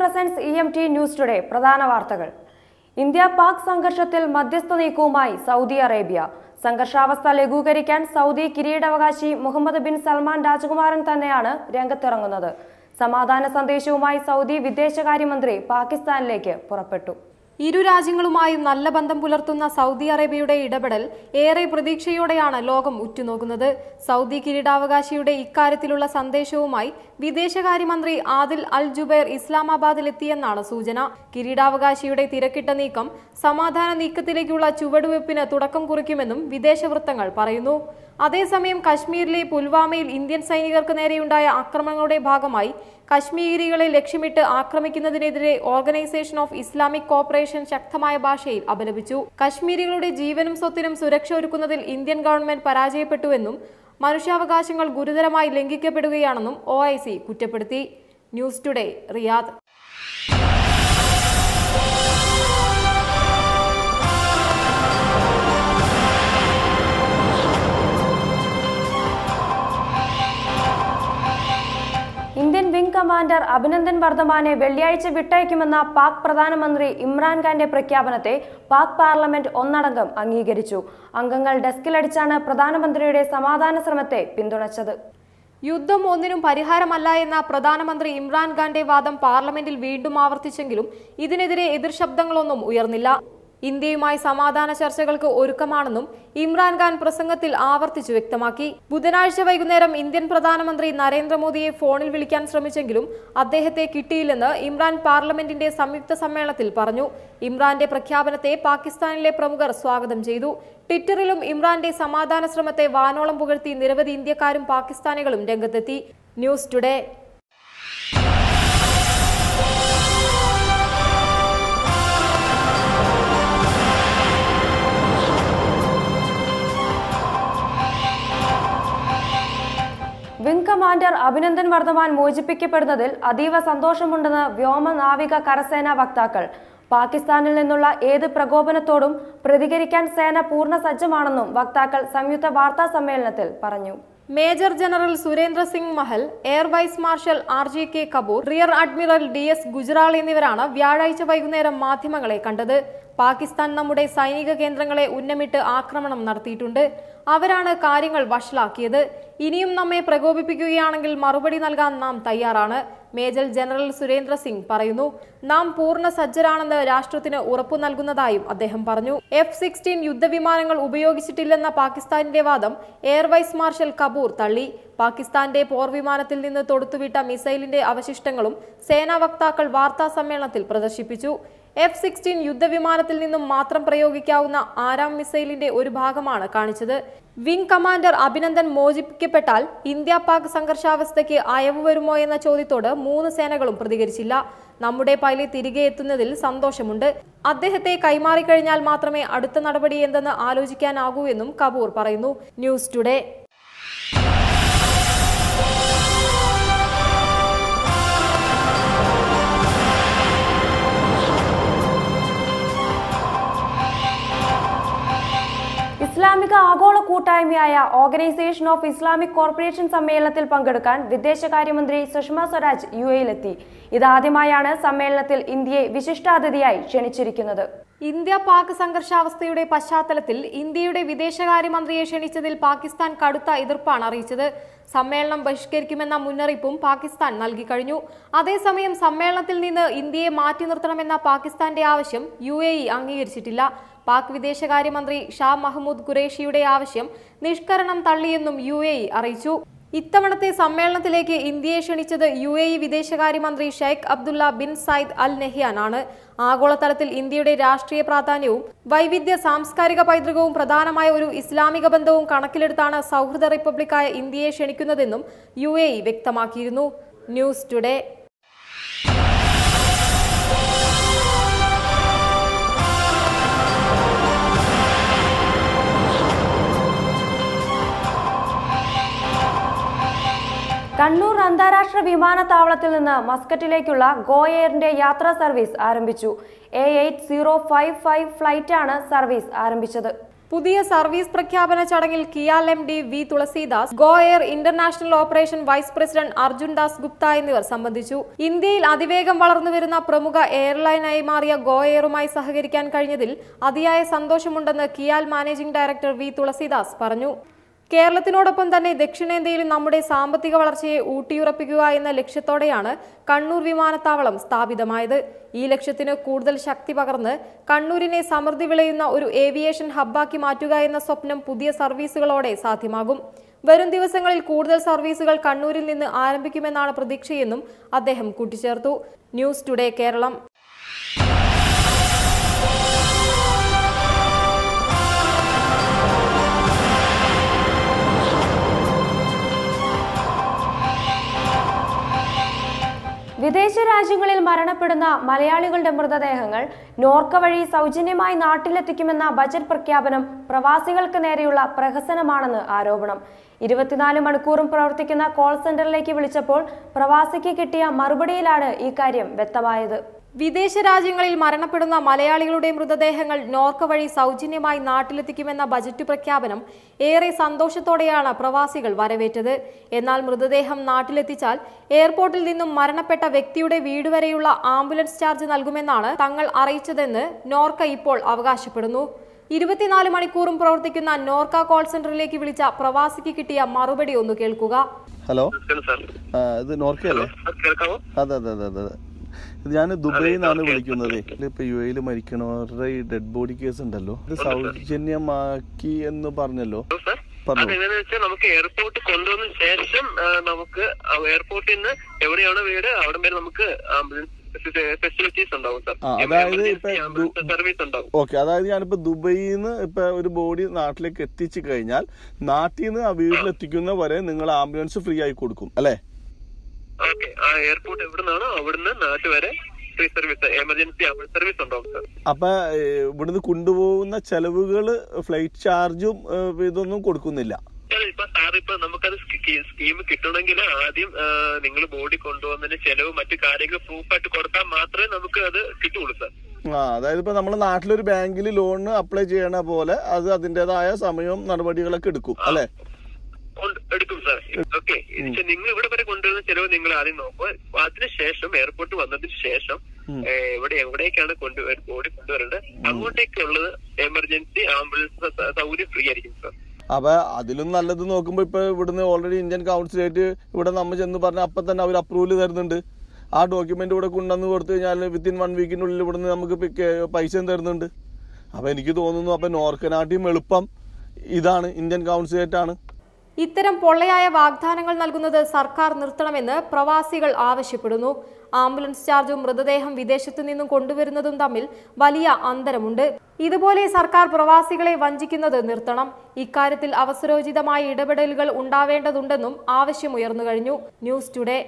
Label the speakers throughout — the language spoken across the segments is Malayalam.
Speaker 1: പ്രസൻസ് EMT ന്യൂസ് ടുഡേ പ്രധാന വാർത്തകൾ. ഇന്ത്യ പാക് സംഘർഷത്തിൽ മധ്യസ്ഥ നീക്കവുമായി സൗദി അറേബ്യ. സംഘർഷാവസ്ഥ ലഘൂകരിക്കാൻ സൗദി കിരീടാവകാശി മുഹമ്മദ് ബിൻ സൽമാൻ രാജകുമാരൻ തന്നെയാണ് രംഗത്തിറങ്ങുന്നത്. സമാധാന സന്ദേശവുമായി സൗദി വിദേശകാര്യമന്ത്രി പാകിസ്ഥാനിലേക്ക് പുറപ്പെട്ടു.
Speaker 2: ഇരു രാജ്യങ്ങളുമായും നല്ല ബന്ധം പുലർത്തുന്ന സൗദി അറേബ്യയുടെ ഇടപെടൽ ഏറെ പ്രതീക്ഷയോടെയാണ് ലോകം ഉറ്റുനോക്കുന്നത്. സൗദി കിരീടാവകാശിയുടെ ഇക്കാര്യത്തിലുള്ള സന്ദേശവുമായി വിദേശകാര്യമന്ത്രി ആദിൽ അൽ ജുബൈർ ഇസ്ലാമാബാദിലെത്തിയെന്നാണ് സൂചന. കിരീടാവകാശിയുടെ തിരക്കിട്ട നീക്കം സമാധാന നീക്കത്തിലേക്കുള്ള ചുവടുവെപ്പിന് തുടക്കം കുറിക്കുമെന്നും വിദേശ വൃത്തങ്ങൾ പറയുന്നു. അതേസമയം കശ്മീരിലെ പുൽവാമയിൽ ഇന്ത്യൻ സൈനികർക്ക് നേരെയുണ്ടായ ആക്രമണങ്ങളുടെ ഭാഗമായി കശ്മീരികളെ ലക്ഷ്യമിട്ട് ആക്രമിക്കുന്നതിനെതിരെ ഓർഗനൈസേഷൻ ഓഫ് ഇസ്ലാമിക് കോപ്പറേഷൻ ശക്തമായ ഭാഷയിൽ അപലപിച്ചു. കശ്മീരികളുടെ ജീവനും സ്വത്തിനും സുരക്ഷ ഒരുക്കുന്നതിൽ ഇന്ത്യൻ ഗവൺമെന്റ് പരാജയപ്പെട്ടുവെന്നും മനുഷ്യാവകാശങ്ങൾ ഗുരുതരമായി ലംഘിക്കപ്പെടുകയാണെന്നും OIC കുറ്റപ്പെടുത്തി. News today, Riyadh.
Speaker 1: Indian wing commander Abhinandan വർദ്ധമാനെ വെള്ളിയാഴ്ച വിട്ടയക്കുമെന്ന പാക് പ്രധാനമന്ത്രി ഇമ്രാൻഖാന്റെ പ്രഖ്യാപനത്തെ പാക് പാർലമെന്റ് ഒന്നടങ്കം അംഗീകരിച്ചു. അംഗങ്ങൾ ഡെസ്കിലടിച്ചാണ് പ്രധാനമന്ത്രിയുടെ സമാധാന ശ്രമത്തെ പിന്തുണച്ചത്.
Speaker 2: യുദ്ധം ഒന്നിനും പരിഹാരമല്ല എന്ന പ്രധാനമന്ത്രി ഇമ്രാൻഖാന്റെ വാദം പാർലമെന്റിൽ വീണ്ടും ആവർത്തിച്ചെങ്കിലും ഇതിനെതിരെ എതിർശബ്ദങ്ങളൊന്നും ഉയർന്നില്ല. ഇന്ത്യയുമായി സമാധാന ചർച്ചകൾക്ക് ഒരുക്കമാണെന്നും ഇമ്രാൻഖാൻ പ്രസംഗത്തിൽ ആവർത്തിച്ചു വ്യക്തമാക്കി. ബുധനാഴ്ച വൈകുന്നേരം ഇന്ത്യൻ പ്രധാനമന്ത്രി നരേന്ദ്രമോദിയെ ഫോണിൽ വിളിക്കാൻ ശ്രമിച്ചെങ്കിലും അദ്ദേഹത്തെ കിട്ടിയില്ലെന്ന് ഇമ്രാൻ പാർലമെന്റിന്റെ സംയുക്ത സമ്മേളനത്തിൽ പറഞ്ഞു. ഇമ്രാന്റെ പ്രഖ്യാപനത്തെ പാകിസ്ഥാനിലെ പ്രമുഖർ സ്വാഗതം ചെയ്തു. ട്വിറ്ററിലും ഇമ്രാന്റെ സമാധാന ശ്രമത്തെ വാനോളം പുകഴ്ത്തി നിരവധി ഇന്ത്യക്കാരും പാകിസ്ഥാനികളും രംഗത്തെത്തി. News today.
Speaker 1: Wing commander Abhinandan Varthaman മോചിപ്പിക്കപ്പെടുന്നതിൽ അതീവ സന്തോഷമുണ്ടെന്ന് വ്യോമ നാവിക കരസേനാ വക്താക്കൾ. പാകിസ്ഥാനിൽ നിന്നുള്ള ഏത് പ്രകോപനത്തോടും പ്രതികരിക്കാൻ സേന പൂർണ്ണ സജ്ജമാണെന്നും വക്താക്കൾ സംയുക്ത വാർത്താ സമ്മേളനത്തിൽ പറഞ്ഞു.
Speaker 2: Major general Surendra Singh Mahal, air vice marshal RGK Kapoor, rear admiral DS Gujral എന്നിവരാണ് വ്യാഴാഴ്ച വൈകുന്നേരം മാധ്യമങ്ങളെ കണ്ടത്. പാകിസ്ഥാൻ നമ്മുടെ സൈനിക കേന്ദ്രങ്ങളെ ഉന്നമിട്ട് ആക്രമണം നടത്തിയിട്ടുണ്ട്. അവരാണ് കാര്യങ്ങൾ വഷളാക്കിയത്. ഇനിയും നമ്മെ പ്രകോപിപ്പിക്കുകയാണെങ്കിൽ മറുപടി നൽകാൻ നാം തയ്യാറാണ്, മേജർ ജനറൽ സുരേന്ദ്ര സിംഗ് പറയുന്നു. നാം പൂർണ്ണ സജ്ജരാണെന്ന് രാഷ്ട്രത്തിന് ഉറപ്പു നൽകുന്നതായും അദ്ദേഹം പറഞ്ഞു. F-16 യുദ്ധവിമാനങ്ങൾ ഉപയോഗിച്ചിട്ടില്ലെന്ന പാകിസ്ഥാനിന്റെ വാദം എയർ വൈസ് മാർഷൽ കപൂർ തള്ളി. പാകിസ്ഥാന്റെ പോർവിമാനത്തിൽ നിന്ന് തൊടുത്തുവിട്ട മിസൈലിന്റെ അവശിഷ്ടങ്ങളും സേനാ വക്താക്കൾ വാർത്താ സമ്മേളനത്തിൽ പ്രദർശിപ്പിച്ചു. F-16 യുദ്ധവിമാനത്തിൽ നിന്നും മാത്രം പ്രയോഗിക്കാവുന്ന ആരാം മിസൈലിന്റെ ഒരു ഭാഗമാണ് കാണിച്ചത്. വിംഗ് കമാൻഡർ അഭിനന്ദൻ മോചിപ്പിക്കപ്പെട്ടാൽ ഇന്ത്യ പാക് സംഘർഷാവസ്ഥയ്ക്ക് അയവ് വരുമോ എന്ന ചോദ്യത്തോട് മൂന്ന് സേനകളും പ്രതികരിച്ചില്ല. നമ്മുടെ പൈലറ്റ് തിരികെ എത്തുന്നതിൽ സന്തോഷമുണ്ട്. അദ്ദേഹത്തെ കൈമാറിക്കഴിഞ്ഞാൽ മാത്രമേ അടുത്ത നടപടി എന്തെന്ന് ആലോചിക്കാനാകൂ എന്നും കപൂർ പറയുന്നു. News today.
Speaker 1: ഇസ്ലാമിക ആഗോള കൂട്ടായ്മയായ ഓർഗനൈസേഷൻ ഓഫ് ഇസ്ലാമിക് കോർപ്പറേഷൻ സമ്മേളനത്തിൽ പങ്കെടുക്കാൻ വിദേശകാര്യമന്ത്രി സുഷമ സ്വരാജ് UAE-ലെത്തി. ഇതാദ്യമായാണ് സമ്മേളനത്തിൽ ഇന്ത്യയെ വിശിഷ്ടാതിഥിയായി ക്ഷണിച്ചിരിക്കുന്നത്.
Speaker 2: ഇന്ത്യ പാക് സംഘർഷാവസ്ഥയുടെ പശ്ചാത്തലത്തിൽ ഇന്ത്യയുടെ വിദേശകാര്യമന്ത്രിയെ ക്ഷണിച്ചതിൽ പാകിസ്ഥാൻ കടുത്ത എതിർപ്പാണ് അറിയിച്ചത്. സമ്മേളനം ബഹിഷ്കരിക്കുമെന്ന മുന്നറിയിപ്പും പാകിസ്ഥാൻ നൽകി കഴിഞ്ഞു. അതേസമയം സമ്മേളനത്തിൽ നിന്ന് ഇന്ത്യയെ മാറ്റി നിർത്തണമെന്ന പാകിസ്ഥാന്റെ ആവശ്യം UAE അംഗീകരിച്ചിട്ടില്ല. പാക് വിദേശകാര്യമന്ത്രി ഷാ മഹ്മൂദ് ഖുറേഷിയുടെ ആവശ്യം നിഷ്കരണം തള്ളിയെന്നും UAE അറിയിച്ചു. ഇത്തവണത്തെ സമ്മേളനത്തിലേക്ക് ഇന്ത്യയെ ക്ഷണിച്ചത് UAE വിദേശകാര്യമന്ത്രി Sheikh Abdullah bin Zayed Al Nahyan ആണ്. ആഗോളതലത്തിൽ ഇന്ത്യയുടെ രാഷ്ട്രീയ പ്രാധാന്യവും വൈവിധ്യ സാംസ്കാരിക പൈതൃകവും പ്രധാനമായ ഒരു ഇസ്ലാമിക ബന്ധവും കണക്കിലെടുത്താണ് സൗഹൃദ റിപ്പബ്ലിക്കായ ഇന്ത്യയെ ക്ഷണിക്കുന്നതെന്നും UAE വ്യക്തമാക്കിയിരുന്നു. News today.
Speaker 1: കണ്ണൂർ അന്താരാഷ്ട്ര വിമാനത്താവളത്തിൽ നിന്ന് മസ്കറ്റിലേക്കുള്ള ഗോ എയറിന്റെ യാത്രാ സർവീസ് ആരംഭിച്ചു. A8055 ഫ്ലൈറ്റാണ് സർവീസ് ആരംഭിച്ചത്.
Speaker 2: പുതിയ സർവീസ് പ്രഖ്യാപന ചടങ്ങിൽ KIAL MD V Thulasidas, Go Air international operation vice president Arjun Das Gupta എന്നിവർ സംബന്ധിച്ചു. ഇന്ത്യയിൽ അതിവേഗം വളർന്നുവരുന്ന പ്രമുഖ എയർലൈനായി മാറിയ ഗോ എയറുമായി സഹകരിക്കാൻ കഴിഞ്ഞതിൽ അതിയായ സന്തോഷമുണ്ടെന്ന് കിയാൽ മാനേജിംഗ് ഡയറക്ടർ വി തുളസീദാസ് പറഞ്ഞു. കേരളത്തിനോടൊപ്പം തന്നെ ദക്ഷിണേന്ത്യയിലും നമ്മുടെ സാമ്പത്തിക വളർച്ചയെ ഊട്ടിയുറപ്പിക്കുക എന്ന ലക്ഷ്യത്തോടെയാണ് കണ്ണൂർ വിമാനത്താവളം സ്ഥാപിതമായത്. ഈ ലക്ഷ്യത്തിന് കൂടുതൽ ശക്തി പകർന്ന് കണ്ണൂരിനെ സമൃദ്ധി വിളയുന്ന ഒരു ഏവിയേഷൻ ഹബ്ബാക്കി മാറ്റുക എന്ന സ്വപ്നം പുതിയ സർവീസുകളോടെ സാധ്യമാകും. വരും ദിവസങ്ങളിൽ കൂടുതൽ സർവീസുകൾ കണ്ണൂരിൽ നിന്ന് ആരംഭിക്കുമെന്നാണ് പ്രതീക്ഷയെന്നും അദ്ദേഹം കൂട്ടിച്ചേർത്തു. News today Keralam.
Speaker 1: വിദേശ രാജ്യങ്ങളിൽ മരണപ്പെടുന്ന മലയാളികളുടെ മൃതദേഹങ്ങൾ നോർക്ക വഴി സൗജന്യമായി നാട്ടിലെത്തിക്കുമെന്ന ബജറ്റ് പ്രഖ്യാപനം പ്രവാസികൾക്ക് നേരെയുള്ള പ്രഹസനമാണെന്ന് ആരോപണം. 24 മണിക്കൂറും പ്രവർത്തിക്കുന്ന കോൾ സെന്ററിലേക്ക് വിളിച്ചപ്പോൾ പ്രവാസിക്ക് കിട്ടിയ മറുപടിയിലാണ് ഈ കാര്യം വ്യക്തമായത്.
Speaker 2: വിദേശ രാജ്യങ്ങളിൽ മരണപ്പെടുന്ന മലയാളികളുടെ മൃതദേഹങ്ങൾ നോർക്ക വഴി സൗജന്യമായി നാട്ടിലെത്തിക്കുമെന്ന ബജറ്റ് പ്രഖ്യാപനം ഏറെ സന്തോഷത്തോടെയാണ് പ്രവാസികൾ വരവേറ്റത്. എന്നാൽ മൃതദേഹം നാട്ടിലെത്തിച്ചാൽ എയർപോർട്ടിൽ നിന്നും മരണപ്പെട്ട വ്യക്തിയുടെ വീട് വരെയുള്ള ആംബുലൻസ് ചാർജ് നൽകുമെന്നാണ് തങ്ങൾ അറിയിച്ചതെന്ന് നോർക്ക ഇപ്പോൾ അവകാശപ്പെടുന്നു. 24 മണിക്കൂറും പ്രവർത്തിക്കുന്ന നോർക്ക കോൾ സെന്ററിലേക്ക് വിളിച്ച പ്രവാസിക്ക് കിട്ടിയ മറുപടി ഒന്ന് കേൾക്കുക.
Speaker 3: ഹലോ, ഇത് നോർക്കയല്ലേ? അതെ അതെ അതെ അതെ. ഞാൻ ദുബൈയിൽ നിന്നാണ് വിളിക്കുന്നത്. ഇപ്പൊ UAE മരിക്കണവരുടെ ഈ ഡെഡ് ബോഡി കേസ് ഉണ്ടല്ലോ, ഇത് സൗജന്യമാക്കി എന്ന് പറഞ്ഞല്ലോ.
Speaker 4: നമുക്ക് എയർപോർട്ട് കൊണ്ടുവന്ന ശേഷം നമുക്ക് എയർപോർട്ടിൽ നിന്ന് എവിടെയാണ് വീട് അവിടെ വരെ നമുക്ക് ഫെസിലിറ്റീസ് ഉണ്ടാവും സാർ.
Speaker 3: അതായത് സർവീസ് ഉണ്ടാവും. ഓക്കെ, അതായത് ഞാനിപ്പോ ദുബൈയിൽ നിന്ന് ഇപ്പൊ ഒരു ബോഡി നാട്ടിലേക്ക് എത്തിച്ചു കഴിഞ്ഞാൽ നാട്ടിൽ നിന്ന് ആ വീട്ടിലെത്തിക്കുന്ന വരെ നിങ്ങൾ ആംബുലൻസ് ഫ്രീ ആയി കൊടുക്കും അല്ലേ?
Speaker 4: ഓക്കെ, ആ എയർപോർട്ട് എവിടുന്നാണോ അവിടുന്ന് നാട്ടിൽ വരെ free service, emergency ambulance service ഉണ്ടാവും സാർ.
Speaker 3: അപ്പൊ ഇവിടുന്ന് കൊണ്ടുപോകുന്ന ചെലവുകള് ഫ്ലൈറ്റ് ചാർജും ഇതൊന്നും കൊടുക്കുന്നില്ല?
Speaker 4: ഇപ്പൊ സാർ ഇപ്പൊ നമുക്കത് സ്കീം കിട്ടണമെങ്കിൽ ആദ്യം നിങ്ങൾ ബോഡി കൊണ്ടുപോകുന്നതിന് ചെലവ് മറ്റു കാര്യങ്ങൾ പ്രൂഫായിട്ട് കൊടുത്താൽ മാത്രമേ നമുക്ക് അത് കിട്ടുള്ളൂ സാർ.
Speaker 3: അതായത് ഇപ്പൊ നമ്മുടെ നാട്ടിലൊരു ബാങ്കിൽ ലോണിന് അപ്ലൈ ചെയ്യണ പോലെ അത് അതിന്റേതായ സമയവും നടപടികളൊക്കെ എടുക്കും അല്ലെ?
Speaker 4: എടുക്കും സാർ. ഓക്കെ, നിങ്ങൾ ഇവിടെ വരെ കൊണ്ടുവരുന്ന ചെലവ് നിങ്ങൾ ആദ്യം നോക്കുക. അതിനുശേഷം എയർപോർട്ട് വന്നതിന് ശേഷം എവിടേക്കാണ് ബോഡി കൊണ്ടുവരേണ്ടത് അങ്ങോട്ടേക്കുള്ളത് എമർജൻസി ആംബുലൻസ് സൗകര്യം ഫ്രീ ആയിരിക്കും സാർ.
Speaker 3: അപ്പൊ അതിലും നല്ലത് നോക്കുമ്പോ ഇപ്പൊ ഇവിടുന്ന് ഓൾറെഡി ഇന്ത്യൻ കൗൺസിലേറ്റ് ഇവിടെ നമ്മൾ ചെന്ന് പറഞ്ഞാൽ അപ്പൊ തന്നെ അവർ അപ്രൂവൽ തരുന്നുണ്ട്. ആ ഡോക്യുമെന്റ് ഇവിടെ കൊണ്ടുവന്ന് കൊടുത്തു കഴിഞ്ഞാൽ വിത്തിൻ 1 വീക്കിനുള്ളിൽ ഇവിടുന്ന് നമുക്ക് പൈസയും തരുന്നുണ്ട്. അപ്പൊ എനിക്ക് തോന്നുന്നു അപ്പൊ നോർക്കനാട്ടിയും എളുപ്പം ഇതാണ്, ഇന്ത്യൻ കൗൺസിലേറ്റ് ആണ്.
Speaker 2: ഇത്തരം പൊള്ളയായ വാഗ്ദാനങ്ങൾ നൽകുന്നത് സർക്കാർ നിർത്തണമെന്ന് പ്രവാസികൾ ആവശ്യപ്പെടുന്നു. ആംബുലൻസ് ചാർജും മൃതദേഹം വിദേശത്തു നിന്നും കൊണ്ടുവരുന്നതും തമ്മിൽ വലിയ അന്തരമുണ്ട്. ഇതുപോലെ സർക്കാർ പ്രവാസികളെ വഞ്ചിക്കുന്നത് നിർത്തണം. ഇക്കാര്യത്തിൽ അവസരോചിതമായ ഇടപെടലുകൾ ഉണ്ടാവേണ്ടതുണ്ടെന്നും ആവശ്യമുയർന്നു കഴിഞ്ഞു. News today.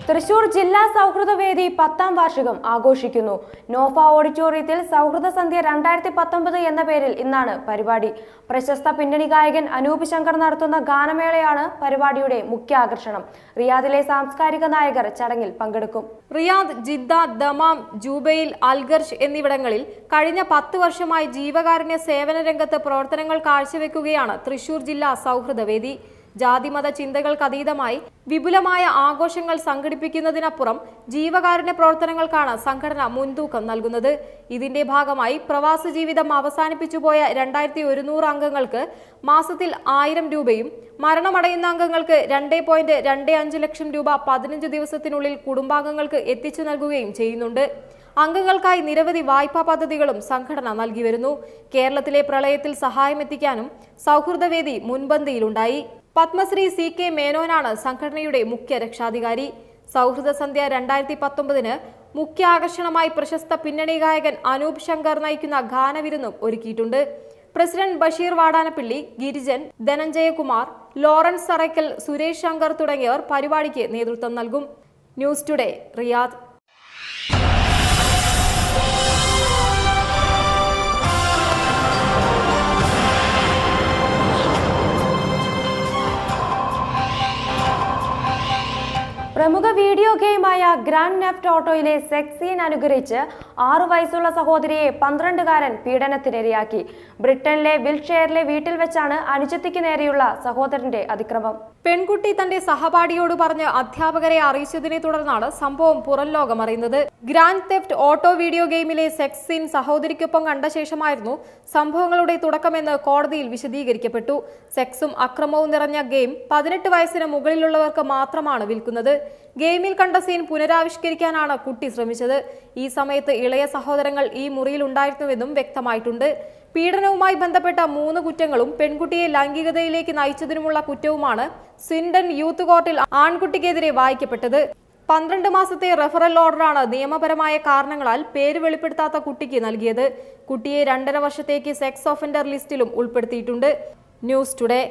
Speaker 1: തൃശൂർ ജില്ലാ സൗഹൃദവേദി 10ാം വാർഷികം ആഘോഷിക്കുന്നു. നോഫ ഓഡിറ്റോറിയത്തിൽ സൗഹൃദ സന്ധ്യ 2019 എന്ന പേരിൽ ഇന്നാണ് പരിപാടി. പ്രശസ്ത പിന്നണി ഗായകൻ അനൂപ് ശങ്കർ നടത്തുന്ന ഗാനമേളയാണ് പരിപാടിയുടെ മുഖ്യ ആകർഷണം. റിയാദിലെ സാംസ്കാരിക നായകർ ചടങ്ങിൽ പങ്കെടുക്കും.
Speaker 2: റിയാദ്, ജിദ്ദ, ദമാം, ജൂബൈൽ, അൽഗർഷ് എന്നിവിടങ്ങളിൽ കഴിഞ്ഞ 10 വർഷമായി ജീവകാരുണ്യ സേവന രംഗത്ത് പ്രവർത്തനങ്ങൾ കാഴ്ചവെക്കുകയാണ് തൃശൂർ ജില്ലാ സൗഹൃദവേദി. ജാതിമത ചിന്തകൾക്കതീതമായി വിപുലമായ ആഘോഷങ്ങൾ സംഘടിപ്പിക്കുന്നതിനപ്പുറം ജീവകാരുണ്യ പ്രവർത്തനങ്ങൾക്കാണ് സംഘടന മുൻതൂക്കം നൽകുന്നത്. ഇതിന്റെ ഭാഗമായി പ്രവാസ ജീവിതം അവസാനിപ്പിച്ചുപോയ 2100 അംഗങ്ങൾക്ക് മാസത്തിൽ 1000 രൂപയും മരണമടയുന്ന അംഗങ്ങൾക്ക് 2.25 ലക്ഷം രൂപ 15 ദിവസത്തിനുള്ളിൽ കുടുംബാംഗങ്ങൾക്ക് എത്തിച്ചു നൽകുകയും ചെയ്യുന്നുണ്ട്. അംഗങ്ങൾക്കായി നിരവധി വായ്പാ പദ്ധതികളും സംഘടന നൽകി വരുന്നു. കേരളത്തിലെ പ്രളയത്തിൽ സഹായമെത്തിക്കാനും സൗഹൃദവേദി മുൻപന്തിയിലുണ്ടായി. പത്മശ്രീ CK മേനോനാണ് സംഘടനയുടെ മുഖ്യ രക്ഷാധികാരി. സൗഹൃദ സന്ധ്യ 2019 മുഖ്യ ആകർഷണമായി പ്രശസ്ത പിന്നണി ഗായകൻ അനൂപ് ശങ്കർ നയിക്കുന്ന ഗാനവിരുന്നും ഒരുക്കിയിട്ടുണ്ട്. പ്രസിഡന്റ് ബഷീർ വാടാനപ്പിള്ളി, ഗിരിജൻ, ധനഞ്ജയകുമാർ, ലോറൻസ് സറയ്ക്കൽ, സുരേഷ് ശങ്കർ തുടങ്ങിയവർ പരിപാടിക്ക് നേതൃത്വം നൽകും. News today, Riyadh.
Speaker 1: Grand theft ഓട്ടോയിലെ സെക്സ് സീൻ അനുകരിച്ച് 6 വയസ്സുള്ള സഹോദരിയെ 12-കാരൻ പീഡനത്തിനിരയാക്കി. ബ്രിട്ടനിലെ വിൽഷെയറിലെ വീട്ടിൽ വെച്ചാണ് അനുജത്തിക്ക് നേരെയുള്ള സഹോദരന്റെ അതിക്രമം.
Speaker 2: പെൺകുട്ടി തന്റെ സഹപാഠിയോട് പറഞ്ഞ് അധ്യാപകരെ അറിയിച്ചതിനെ തുടർന്നാണ് സംഭവം പുറം ലോകം അറിയുന്നത്. ഗ്രാൻഡ് തെഫ്റ്റ് ഓട്ടോ വീഡിയോ ഗെയിമിലെ സെക്സ് സീൻ സഹോദരിക്കൊപ്പം കണ്ട ശേഷമായിരുന്നു സംഭവങ്ങളുടെ തുടക്കമെന്ന് കോടതിയിൽ വിശദീകരിക്കപ്പെട്ടു. സെക്സും അക്രമവും നിറഞ്ഞ ഗെയിം 18 വയസ്സിന് മുകളിലുള്ളവർക്ക് മാത്രമാണ് വിൽക്കുന്നത്. ഗെയിമിൽ കണ്ട സീൻ പുനരാവിഷ്കരിക്കാനാണ് കുട്ടി ശ്രമിച്ചത്. ഈ സമയത്ത് ഇളയ സഹോദരങ്ങൾ ഈ മുറിയിൽ ഉണ്ടായിരുന്നുവെന്നും വ്യക്തമായിട്ടുണ്ട്. പീഡനവുമായി ബന്ധപ്പെട്ട 3 കുറ്റങ്ങളും പെൺകുട്ടിയെ ലൈംഗികതയിലേക്ക് നയിച്ചതിനുമുള്ള കുറ്റവുമാണ് സ്വിൻഡൻ യൂത്ത് കോർട്ടിൽ ആൺകുട്ടിക്കെതിരെ വായിക്കപ്പെട്ടത്. 12 മാസത്തെ റെഫറൽ ഓർഡറാണ് നിയമപരമായ കാരണങ്ങളാൽ പേര് വെളിപ്പെടുത്താത്ത കുട്ടിക്ക് നൽകിയത്. കുട്ടിയെ 2.5 വർഷത്തേക്ക് സെക്സ് ഓഫൻഡർ ലിസ്റ്റിലും ഉൾപ്പെടുത്തിയിട്ടുണ്ട്. News today.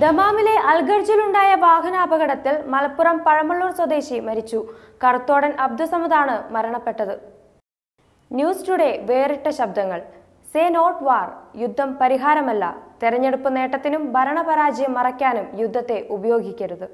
Speaker 1: ദമാമിലെ അൽഗർജിലുണ്ടായ വാഹനാപകടത്തിൽ മലപ്പുറം പഴമള്ളൂർ സ്വദേശി മരിച്ചു. കറുത്തോടൻ അബ്ദുസമദാണ് മരണപ്പെട്ടത്. ന്യൂസ് ടുഡേ വേറിട്ട ശബ്ദങ്ങൾ. സേ നോട്ട് വാർ. യുദ്ധം പരിഹാരമല്ല. തെരഞ്ഞെടുപ്പ് നേട്ടത്തിനും ഭരണപരാജയം മറയ്ക്കാനും യുദ്ധത്തെ ഉപയോഗിക്കരുത്.